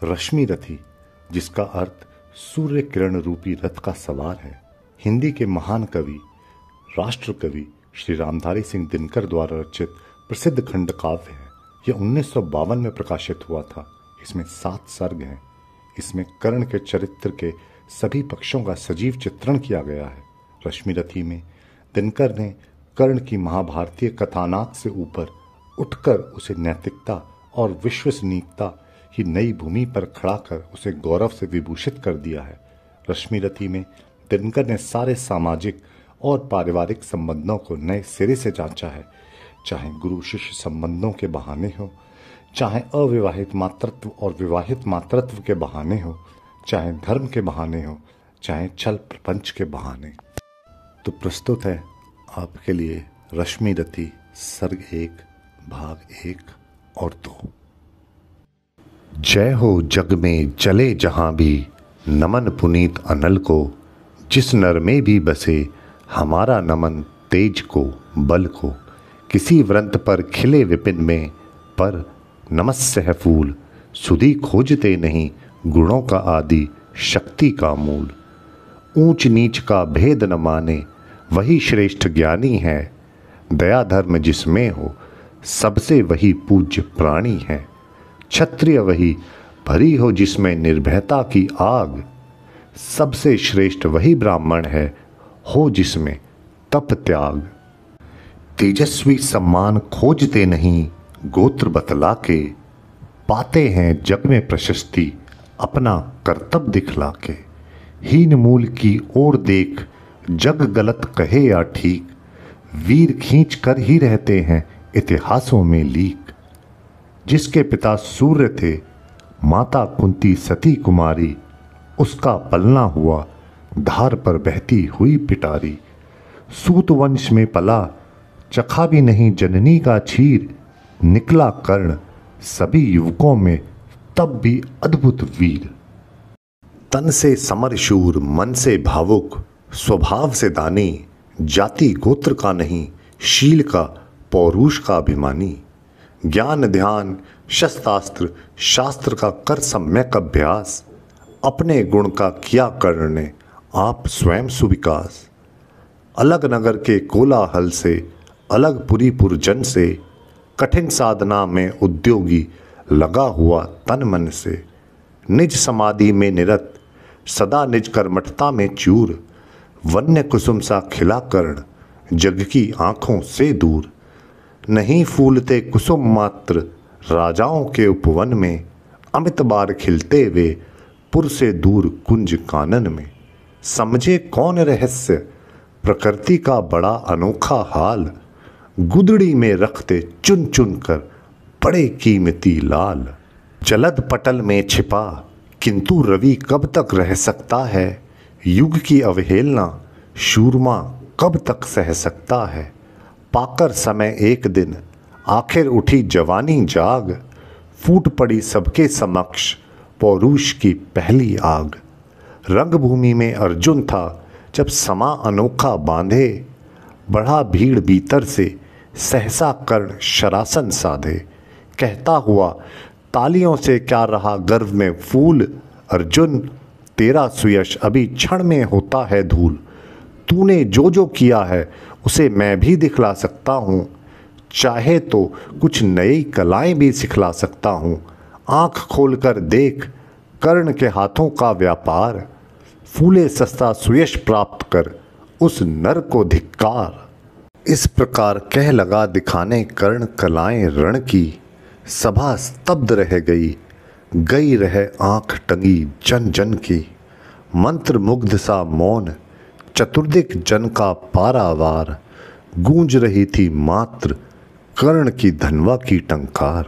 रश्मि रथी, जिसका अर्थ सूर्य किरण रूपी रथ का सवार है, हिंदी के महान कवि, राष्ट्र कवि श्री रामधारी सिंह दिनकर द्वारा रचित प्रसिद्ध खंड काव्य है। यह 1952 में प्रकाशित हुआ था। इसमें 7 सर्ग हैं। इसमें कर्ण के चरित्र के सभी पक्षों का सजीव चित्रण किया गया है। रश्मि रथी में दिनकर ने कर्ण की महाभारतीय कथानाक से ऊपर उठकर उसे नैतिकता और विश्वसनीयता की नई भूमि पर खड़ा कर उसे गौरव से विभूषित कर दिया है। रश्मि रथी में दिनकर ने सारे सामाजिक और पारिवारिक संबंधों को नए सिरे से जांचा है, चाहे गुरु शिष्य संबंधों के बहाने हो, चाहे अविवाहित मातृत्व और विवाहित मातृत्व के बहाने हो, चाहे धर्म के बहाने हो, चाहे छल प्रपंच के बहाने। तो प्रस्तुत है आपके लिए रश्मि रथी सर्ग 1 भाग 1 और 2। जय हो जग में चले जहां भी, नमन पुनीत अनल को, जिस नर में भी बसे हमारा नमन तेज को बल को। किसी व्रंत पर खिले विपिन में, पर नमस्य है फूल, सुधि खोजते नहीं गुणों का आदि शक्ति का मूल। ऊंच नीच का भेद न माने वही श्रेष्ठ ज्ञानी है, दया धर्म जिसमें हो सबसे वही पूज्य प्राणी है। क्षत्रिय वही भरी हो जिसमें निर्भयता की आग, सबसे श्रेष्ठ वही ब्राह्मण है हो जिसमें तप त्याग। तेजस्वी सम्मान खोजते नहीं गोत्र बतला के, पाते हैं जग में प्रशस्ति अपना कर्तव्य दिखला के। हीन मूल की ओर देख जग गलत कहे या ठीक, वीर खींच कर ही रहते हैं इतिहासों में लीक। जिसके पिता सूर्य थे माता कुंती सती कुमारी, उसका पलना हुआ धार पर बहती हुई पिटारी। सूत वंश में पला चखा भी नहीं जननी का क्षीर, निकला कर्ण सभी युवकों में तब भी अद्भुत वीर। तन से समर शूर मन से भावुक, स्वभाव से दानी, जाति गोत्र का नहीं शील का पौरुष का अभिमानी। ज्ञान ध्यान शस्त्रास्त्र शास्त्र का कर सम्यक अभ्यास, अपने गुण का किया कर्ण ने आप स्वयं सुविकास। अलग नगर के कोलाहल से अलग पुरी पुरजन से, कठिन साधना में उद्योगी लगा हुआ तन मन से। निज समाधि में निरत सदा निज कर्मठता में चूर, वन्य कुसुम सा खिला कर्ण जग की आंखों से दूर। नहीं फूलते कुसुम मात्र राजाओं के उपवन में, अमित बार खिलते वे पुर से दूर कुंज कानन में। समझे कौन रहस्य प्रकृति का बड़ा अनोखा हाल, गुदड़ी में रखते चुन चुन कर बड़े कीमती लाल। जलद पटल में छिपा किंतु रवि कब तक रह सकता है, युग की अवहेलना शूरमा कब तक सह सकता है। पाकर समय एक दिन आखिर उठी जवानी जाग, फूट पड़ी सबके समक्ष पौरुष की पहली आग। रंगभूमि में अर्जुन था जब समा अनोखा बांधे, बढ़ा भीड़ भीतर से सहसा कर्ण शरासन साधे। कहता हुआ तालियों से क्या रहा गर्व में फूल, अर्जुन तेरा सुयश अभी क्षण में होता है धूल। तूने जो जो किया है उसे मैं भी दिखला सकता हूँ, चाहे तो कुछ नई कलाएं भी सिखला सकता हूँ। आँख खोलकर देख कर्ण के हाथों का व्यापार, फूले सस्ता सुयश प्राप्त कर उस नर को धिक्कार। इस प्रकार कह लगा दिखाने कर्ण कलाएं रण की, सभा स्तब्ध रह गई, गई रहे आँख टंगी जन जन की। मंत्र मुग्ध सा मौन चतुर्दिक जन का पारावार, गूंज रही थी मात्र कर्ण की धनवा की टंकार।